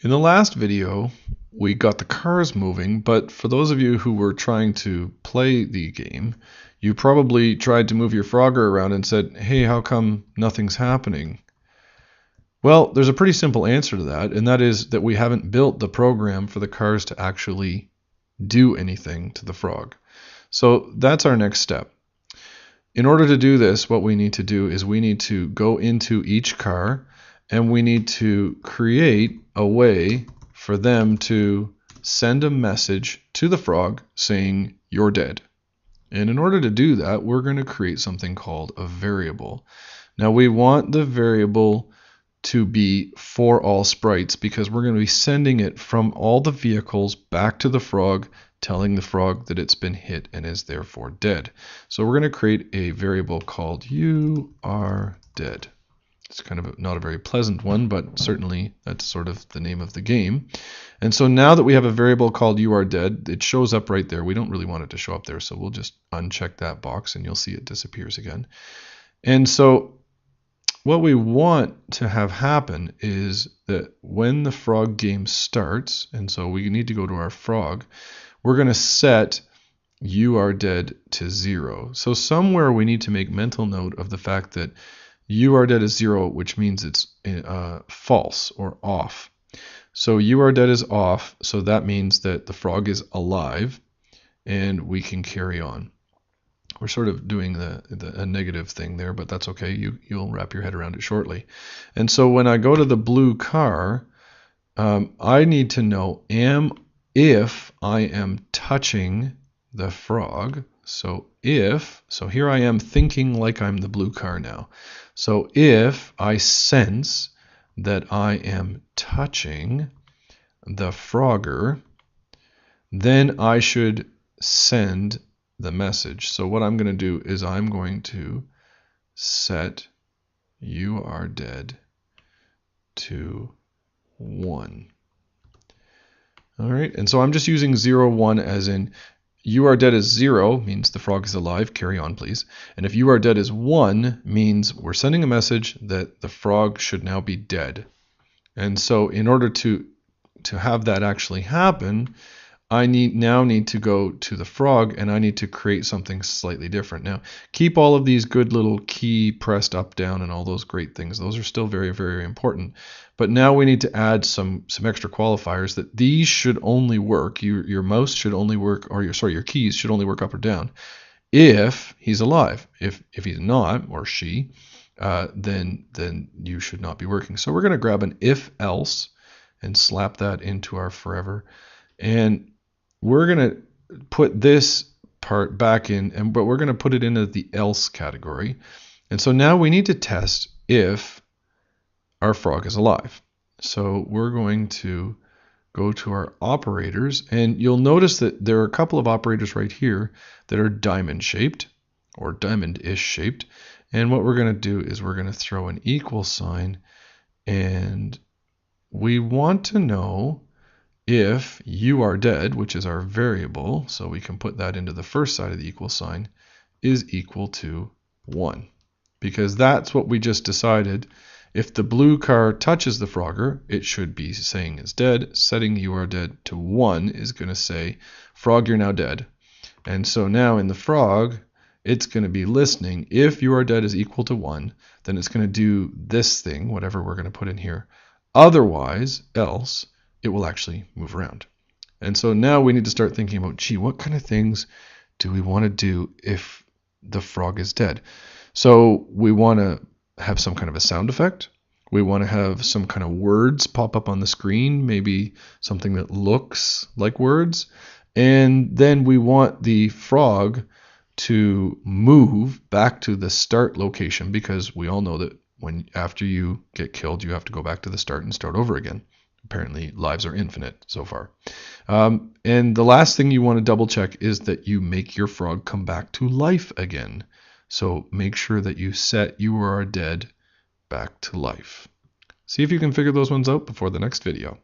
In the last video, we got the cars moving, but for those of you who were trying to play the game, you probably tried to move your Frogger around and said, hey, how come nothing's happening? Well, there's a pretty simple answer to that, and that is that we haven't built the program for the cars to actually do anything to the frog. So that's our next step. In order to do this, what we need to do is we need to go into each car and we need to create a way for them to send a message to the frog saying you're dead. And in order to do that, we're going to create something called a variable. Now we want the variable to be for all sprites because we're going to be sending it from all the vehicles back to the frog, telling the frog that it's been hit and is therefore dead. So we're going to create a variable called you are dead. It's kind of not a very pleasant one, but certainly that's sort of the name of the game. And so now that we have a variable called you are dead, it shows up right there. We don't really want it to show up there, so we'll just uncheck that box and you'll see it disappears again. And so what we want to have happen is that when the frog game starts, and so we need to go to our frog, we're going to set you are dead to 0. So somewhere we need to make mental note of the fact that you are dead is 0, which means it's false or off. So you are dead is off, so that means that the frog is alive and we can carry on. We're sort of doing a negative thing there, but that's okay. You'll wrap your head around it shortly. And so when I go to the blue car, I need to know if I am touching the frog. So here I am thinking like I'm the blue car now. So if I sense that I am touching the Frogger, then I should send the message. So what I'm going to do is I'm going to set you are dead to 1. All right, and so I'm just using 0, 1 as in you are dead is 0, means the frog is alive, carry on please. And if you are dead is 1, means we're sending a message that the frog should now be dead. And so in order to have that actually happen, I now need to go to the frog and I need to create something slightly different. Now, keep all of these good little key pressed up, down, and all those great things. Those are still very, very important. But now we need to add some extra qualifiers that these should only work. Your mouse should only work, or your keys should only work up or down if he's alive. If he's not, or she, then you should not be working. So we're going to grab an if else and slap that into our forever. And we're going to put this part back in, but we're going to put it into the else category. And so now we need to test if our frog is alive. So we're going to go to our operators, and you'll notice that there are a couple of operators right here that are diamond shaped or diamond-ish shaped. And what we're going to do is we're going to throw an equal sign, and we want to know if you are dead, which is our variable, so we can put that into the first side of the equal sign, is equal to 1. Because that's what we just decided. If the blue car touches the Frogger, it should be saying it's dead. Setting you are dead to 1 is going to say, frog, you're now dead. And so now in the frog, it's going to be listening. If you are dead is equal to 1, then it's going to do this thing, whatever we're going to put in here. Otherwise, else, it will actually move around. And so now we need to start thinking about, gee, what kind of things do we want to do if the frog is dead? So we want to have some kind of a sound effect. We want to have some kind of words pop up on the screen, maybe something that looks like words. And then we want the frog to move back to the start location, because we all know that after you get killed, you have to go back to the start and start over again. Apparently lives are infinite so far. And the last thing you want to double check is that you make your frog come back to life again. So make sure that you set you are dead back to life. See if you can figure those ones out before the next video.